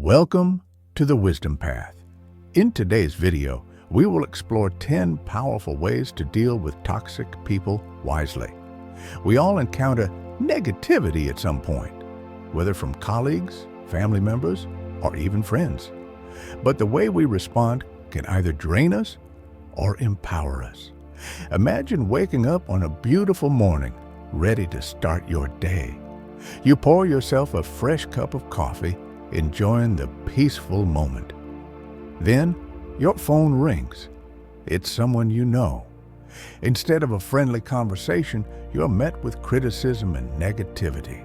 Welcome to the Wisdom Path. In today's video, we will explore 10 powerful ways to deal with toxic people wisely. We all encounter negativity at some point, whether from colleagues, family members, or even friends. But the way we respond can either drain us or empower us. Imagine waking up on a beautiful morning, ready to start your day. You pour yourself a fresh cup of coffee, enjoying the peaceful moment. Then, your phone rings. It's someone you know. Instead of a friendly conversation, you're met with criticism and negativity.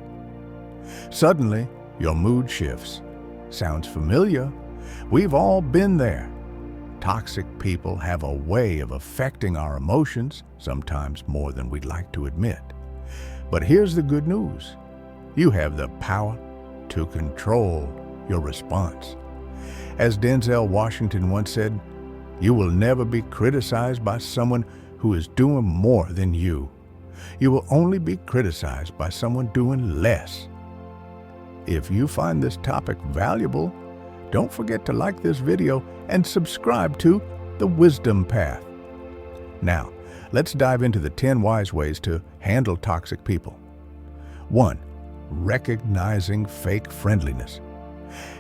Suddenly, your mood shifts. Sounds familiar? We've all been there. Toxic people have a way of affecting our emotions, sometimes more than we'd like to admit. But here's the good news. You have the power to control your response. As Denzel Washington once said, "You will never be criticized by someone who is doing more than you. You will only be criticized by someone doing less." If you find this topic valuable, don't forget to like this video and subscribe to The Wisdom Path. Now, let's dive into the 10 wise ways to handle toxic people. 1. Recognizing fake friendliness.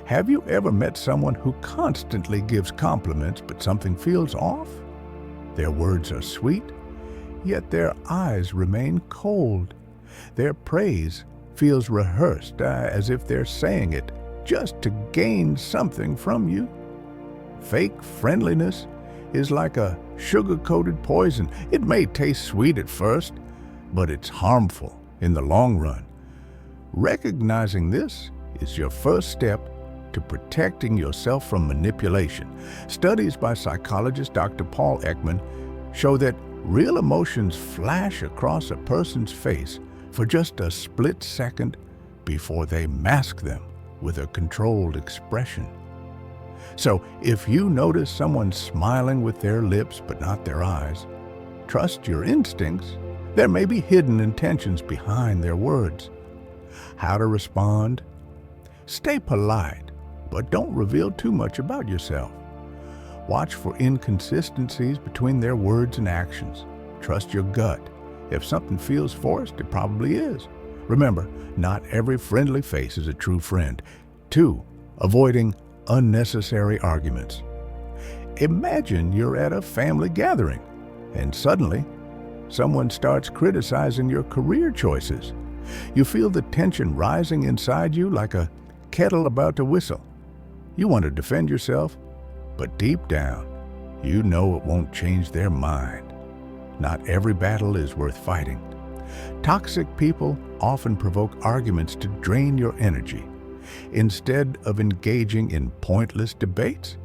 Have you ever met someone who constantly gives compliments but something feels off? Their words are sweet, yet their eyes remain cold. Their praise feels rehearsed, as if they're saying it just to gain something from you. Fake friendliness is like a sugar-coated poison. It may taste sweet at first, but it's harmful in the long run. Recognizing this is your first step to protecting yourself from manipulation. Studies by psychologist Dr. Paul Ekman show that real emotions flash across a person's face for just a split second before they mask them with a controlled expression. So, if you notice someone smiling with their lips but not their eyes, trust your instincts. There may be hidden intentions behind their words. How to respond? Stay polite, but don't reveal too much about yourself. Watch for inconsistencies between their words and actions. Trust your gut. If something feels forced, it probably is. Remember, not every friendly face is a true friend. 2. Avoiding unnecessary arguments. Imagine you're at a family gathering, and suddenly, someone starts criticizing your career choices. You feel the tension rising inside you like a kettle about to whistle. You want to defend yourself, but deep down, you know it won't change their mind. Not every battle is worth fighting. Toxic people often provoke arguments to drain your energy. Instead of engaging in pointless debates,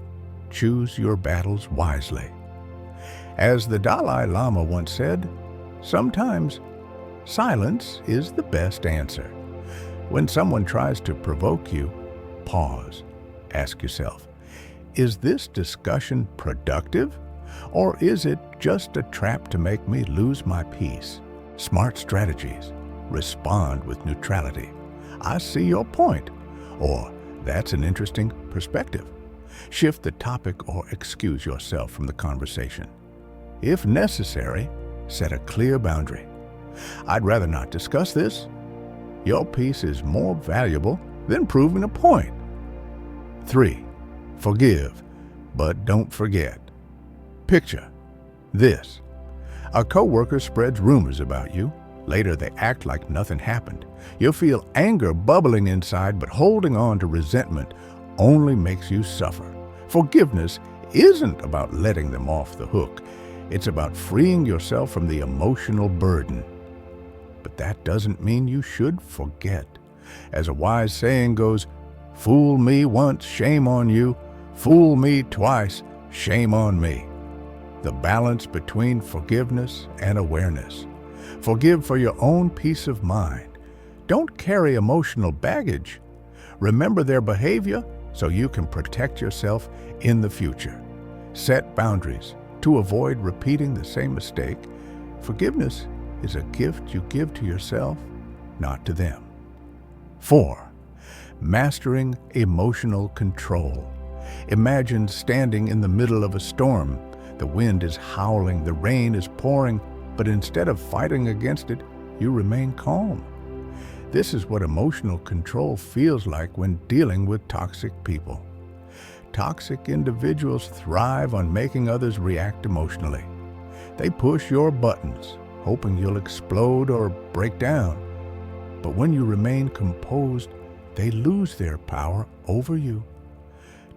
choose your battles wisely. As the Dalai Lama once said, sometimes silence is the best answer. When someone tries to provoke you, pause. Ask yourself, is this discussion productive, or is it just a trap to make me lose my peace? Smart strategies. Respond with neutrality. I see your point, or that's an interesting perspective. Shift the topic or excuse yourself from the conversation. If necessary, set a clear boundary. I'd rather not discuss this. Your peace is more valuable than proving a point. 3. Forgive, but don't forget. Picture this. A coworker spreads rumors about you. Later, they act like nothing happened. You'll feel anger bubbling inside, but holding on to resentment only makes you suffer. Forgiveness isn't about letting them off the hook. It's about freeing yourself from the emotional burden. But that doesn't mean you should forget. As a wise saying goes, fool me once, shame on you. Fool me twice, shame on me. The balance between forgiveness and awareness. Forgive for your own peace of mind. Don't carry emotional baggage. Remember their behavior so you can protect yourself in the future. Set boundaries to avoid repeating the same mistake. Forgiveness is a gift you give to yourself, not to them. 4. Mastering emotional control. Imagine standing in the middle of a storm. The wind is howling, the rain is pouring, but instead of fighting against it, you remain calm. This is what emotional control feels like when dealing with toxic people. Toxic individuals thrive on making others react emotionally. They push your buttons, hoping you'll explode or break down. But when you remain composed, they lose their power over you.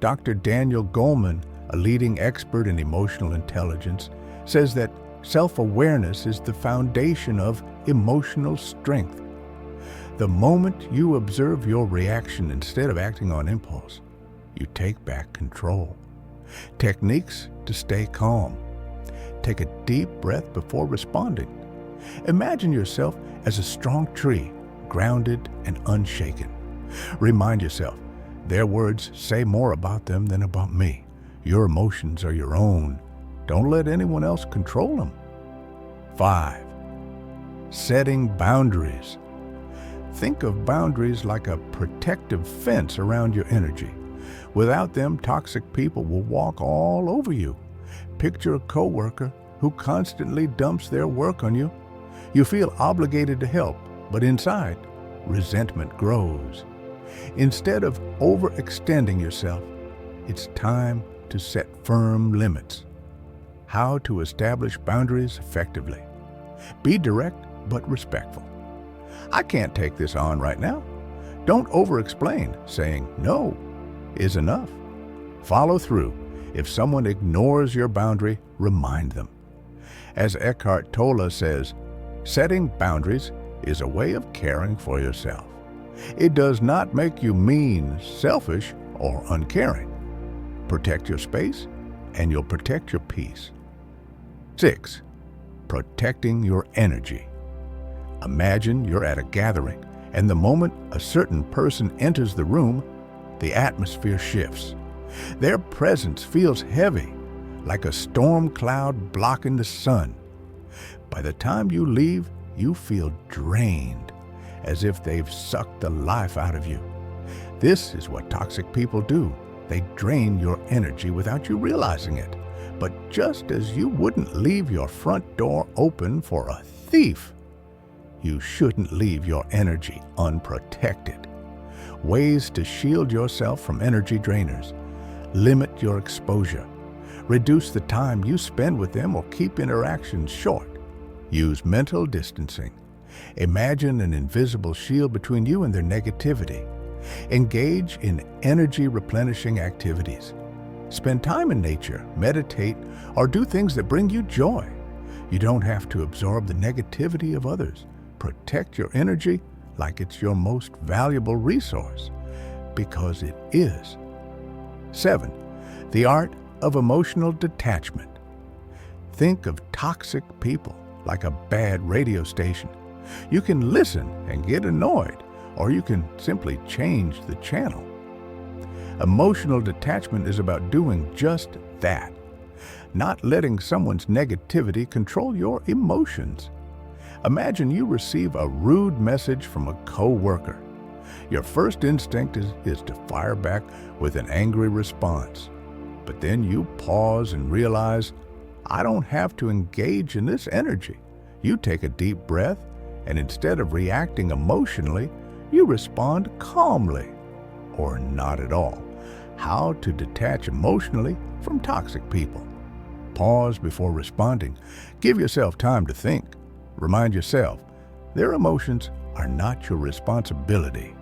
Dr. Daniel Goleman, a leading expert in emotional intelligence, says that self-awareness is the foundation of emotional strength. The moment you observe your reaction instead of acting on impulse, you take back control. Techniques to stay calm. Take a deep breath before responding. Imagine yourself as a strong tree, grounded and unshaken. Remind yourself, their words say more about them than about me. Your emotions are your own. Don't let anyone else control them. 5. Setting boundaries. Think of boundaries like a protective fence around your energy. Without them, toxic people will walk all over you. Picture a coworker who constantly dumps their work on you. You feel obligated to help, but inside, resentment grows. Instead of overextending yourself, it's time to set firm limits. How to establish boundaries effectively. Be direct but respectful. I can't take this on right now. Don't over-explain. Saying no is enough. Follow through. If someone ignores your boundary, remind them. As Eckhart Tolle says, setting boundaries is a way of caring for yourself. It does not make you mean, selfish, or uncaring. Protect your space, and you'll protect your peace. 6. Protecting your energy. Imagine you're at a gathering, and the moment a certain person enters the room, the atmosphere shifts. Their presence feels heavy, like a storm cloud blocking the sun. By the time you leave, you feel drained, as if they've sucked the life out of you. This is what toxic people do. They drain your energy without you realizing it. But just as you wouldn't leave your front door open for a thief, you shouldn't leave your energy unprotected. Ways to shield yourself from energy drainers. Limit your exposure. Reduce the time you spend with them or keep interactions short. Use mental distancing. Imagine an invisible shield between you and their negativity. Engage in energy replenishing activities. Spend time in nature, meditate, or do things that bring you joy. You don't have to absorb the negativity of others. Protect your energy like it's your most valuable resource, because it is. 7. The art of emotional detachment. Think of toxic people like a bad radio station. You can listen and get annoyed, or you can simply change the channel. Emotional detachment is about doing just that, not letting someone's negativity control your emotions. Imagine you receive a rude message from a coworker. Your first instinct is to fire back with an angry response. But then you pause and realize, I don't have to engage in this energy. You take a deep breath, and instead of reacting emotionally, you respond calmly, or not at all. How to detach emotionally from toxic people. Pause before responding. Give yourself time to think. Remind yourself, their emotions are not your responsibility.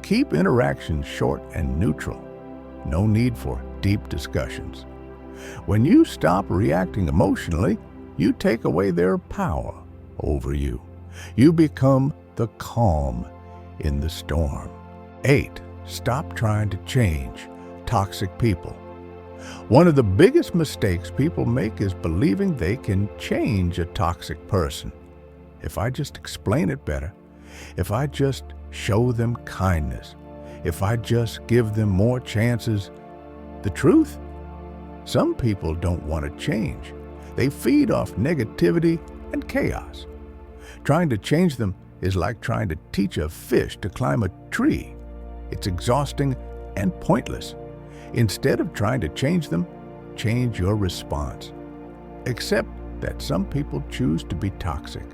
Keep interactions short and neutral. No need for deep discussions. When you stop reacting emotionally, you take away their power over you. You become the calm in the storm. 8. Stop trying to change toxic people. One of the biggest mistakes people make is believing they can change a toxic person. If I just explain it better, if I just show them kindness, if I just give them more chances. The truth? Some people don't want to change. They feed off negativity and chaos. Trying to change them is like trying to teach a fish to climb a tree. It's exhausting and pointless. Instead of trying to change them, change your response. Accept that some people choose to be toxic.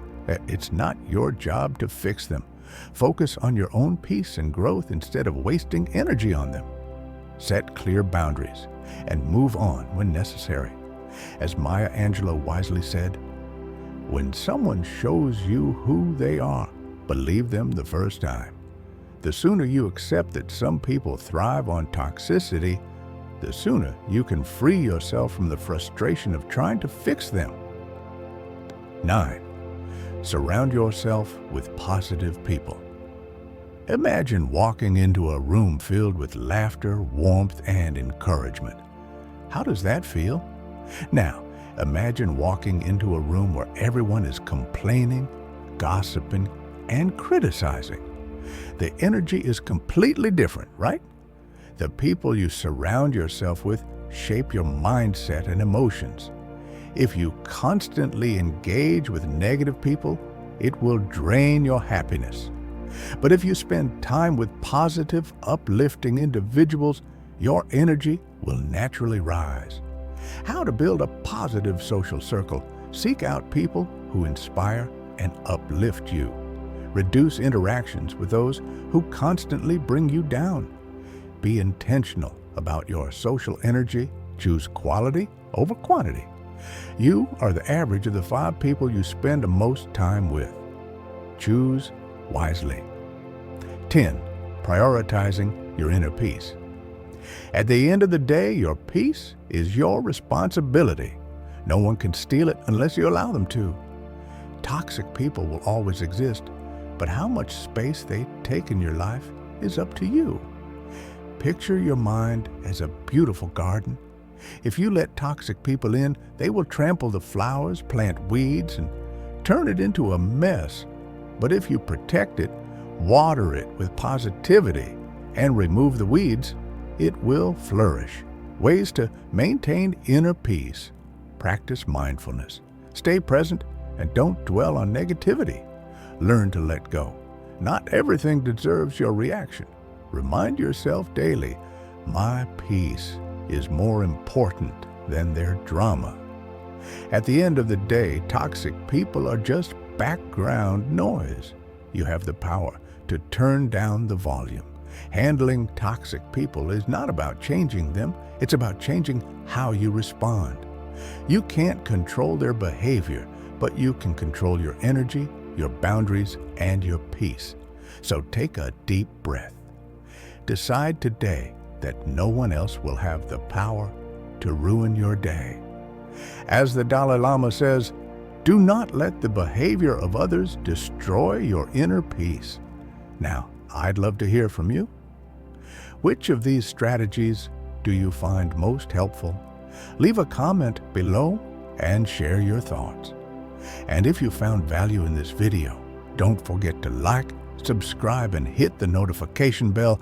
It's not your job to fix them. Focus on your own peace and growth instead of wasting energy on them. Set clear boundaries and move on when necessary. As Maya Angelou wisely said, "When someone shows you who they are, believe them the first time." The sooner you accept that some people thrive on toxicity, the sooner you can free yourself from the frustration of trying to fix them. 9. Surround yourself with positive people. Imagine walking into a room filled with laughter, warmth, and encouragement. How does that feel? Now, imagine walking into a room where everyone is complaining, gossiping, and criticizing. The energy is completely different, right? The people you surround yourself with shape your mindset and emotions. If you constantly engage with negative people, it will drain your happiness. But if you spend time with positive, uplifting individuals, your energy will naturally rise. How to build a positive social circle? Seek out people who inspire and uplift you. Reduce interactions with those who constantly bring you down. Be intentional about your social energy. Choose quality over quantity. You are the average of the 5 people you spend the most time with. Choose wisely. 10. Prioritizing your inner peace. At the end of the day, your peace is your responsibility. No one can steal it unless you allow them to. Toxic people will always exist, but how much space they take in your life is up to you. Picture your mind as a beautiful garden. If you let toxic people in, they will trample the flowers, plant weeds, and turn it into a mess. But if you protect it, water it with positivity, and remove the weeds, it will flourish. Ways to maintain inner peace. Practice mindfulness. Stay present and don't dwell on negativity. Learn to let go. Not everything deserves your reaction. Remind yourself daily, my peace is more important than their drama. At the end of the day, toxic people are just background noise. You have the power to turn down the volume. Handling toxic people is not about changing them, it's about changing how you respond. You can't control their behavior, but you can control your energy, your boundaries, and your peace. So take a deep breath. Decide today that no one else will have the power to ruin your day. As the Dalai Lama says, do not let the behavior of others destroy your inner peace. Now, I'd love to hear from you. Which of these strategies do you find most helpful? Leave a comment below and share your thoughts. And if you found value in this video, don't forget to like, subscribe, and hit the notification bell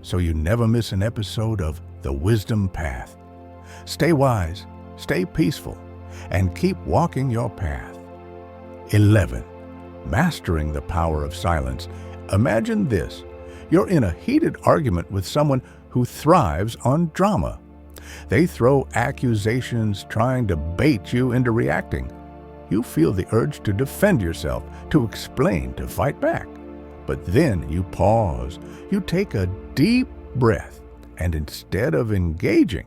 so you never miss an episode of The Wisdom Path. Stay wise, stay peaceful, and keep walking your path. 11. Mastering the power of silence. Imagine this. You're in a heated argument with someone who thrives on drama. They throw accusations trying to bait you into reacting. You feel the urge to defend yourself, to explain, to fight back. But then you pause, you take a deep breath, and instead of engaging,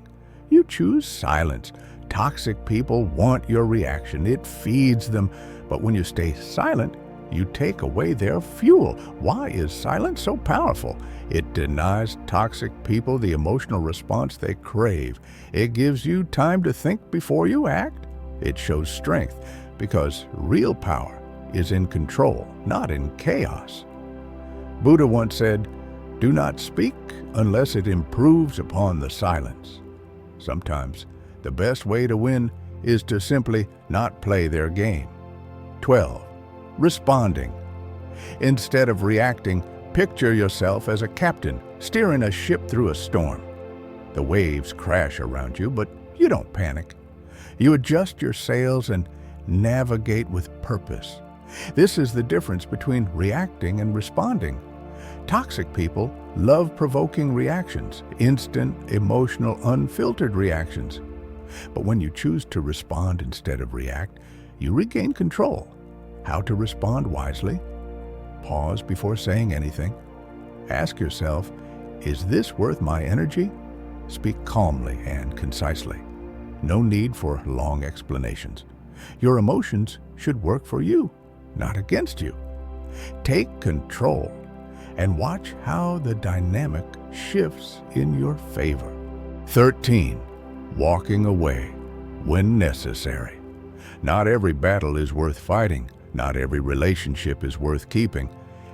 you choose silence. Toxic people want your reaction. It feeds them. But when you stay silent, you take away their fuel. Why is silence so powerful? It denies toxic people the emotional response they crave. It gives you time to think before you act. It shows strength because real power is in control, not in chaos. Buddha once said, "Do not speak unless it improves upon the silence." Sometimes the best way to win is to simply not play their game. 12. Responding. Instead of reacting, picture yourself as a captain steering a ship through a storm. The waves crash around you, but you don't panic. You adjust your sails and navigate with purpose. This is the difference between reacting and responding. Toxic people love provoking reactions, instant, emotional, unfiltered reactions. But when you choose to respond instead of react, you regain control. How to respond wisely? Pause before saying anything. Ask yourself, is this worth my energy? Speak calmly and concisely. No need for long explanations. Your emotions should work for you, not against you. Take control and watch how the dynamic shifts in your favor. 13. Walking away when necessary. Not every battle is worth fighting. Not every relationship is worth keeping.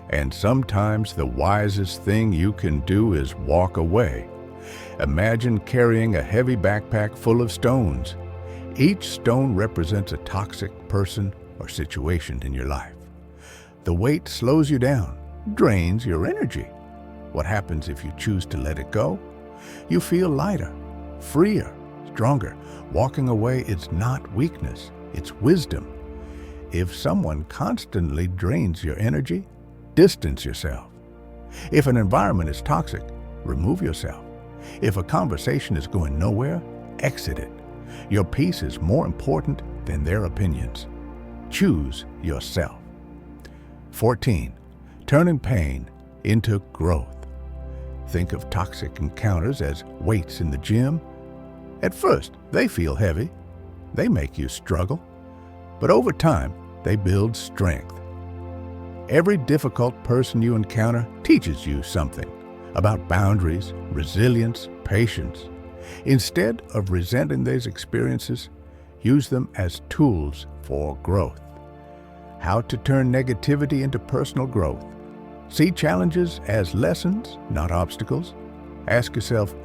And sometimes the wisest thing you can do is walk away. Imagine carrying a heavy backpack full of stones. Each stone represents a toxic person or situation in your life. The weight slows you down, drains your energy. What happens if you choose to let it go? You feel lighter, freer, stronger. Walking away is not weakness, it's wisdom. If someone constantly drains your energy, distance yourself. If an environment is toxic, remove yourself. If a conversation is going nowhere, exit it. Your peace is more important than their opinions. Choose yourself. 14. Turning pain into growth. Think of toxic encounters as weights in the gym. At first, they feel heavy. They make you struggle. But over time, they build strength. Every difficult person you encounter teaches you something about boundaries, resilience, patience. Instead of resenting these experiences, use them as tools for growth. How to turn negativity into personal growth. See challenges as lessons, not obstacles. Ask yourself,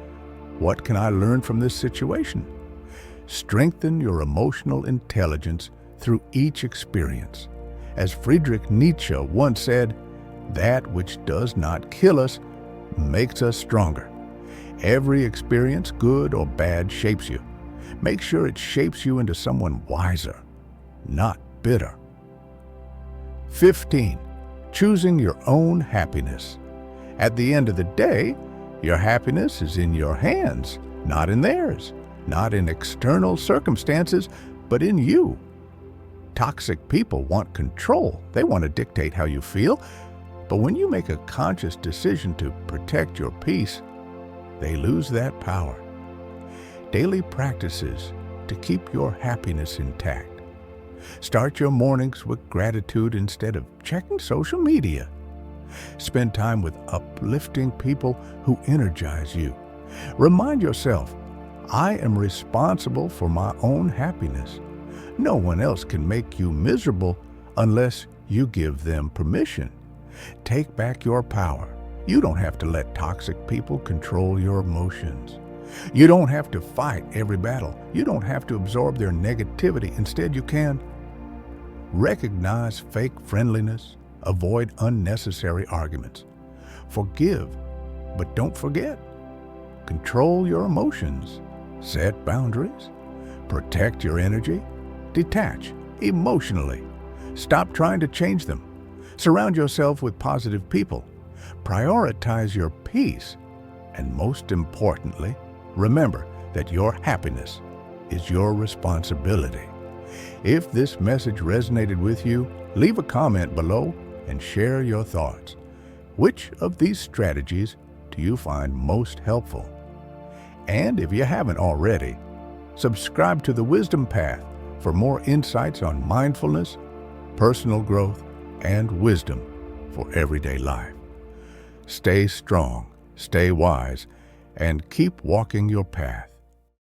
what can I learn from this situation? Strengthen your emotional intelligence through each experience. As Friedrich Nietzsche once said, that which does not kill us makes us stronger. Every experience, good or bad, shapes you. Make sure it shapes you into someone wiser, not bitter. 15. Choosing your own happiness. At the end of the day, your happiness is in your hands, not in theirs, not in external circumstances, but in you. Toxic people want control. They want to dictate how you feel. But when you make a conscious decision to protect your peace, they lose that power. Daily practices to keep your happiness intact. Start your mornings with gratitude instead of checking social media. Spend time with uplifting people who energize you. Remind yourself, I am responsible for my own happiness. No one else can make you miserable unless you give them permission. Take back your power. You don't have to let toxic people control your emotions. You don't have to fight every battle. You don't have to absorb their negativity. Instead, you can recognize fake friendliness, avoid unnecessary arguments, forgive, but don't forget. Control your emotions, set boundaries, protect your energy, detach emotionally. Stop trying to change them. Surround yourself with positive people. Prioritize your peace. And most importantly, remember that your happiness is your responsibility. If this message resonated with you, leave a comment below and share your thoughts. Which of these strategies do you find most helpful? And if you haven't already, subscribe to The Wisdom Path for more insights on mindfulness, personal growth, and wisdom for everyday life. Stay strong, stay wise, and keep walking your path.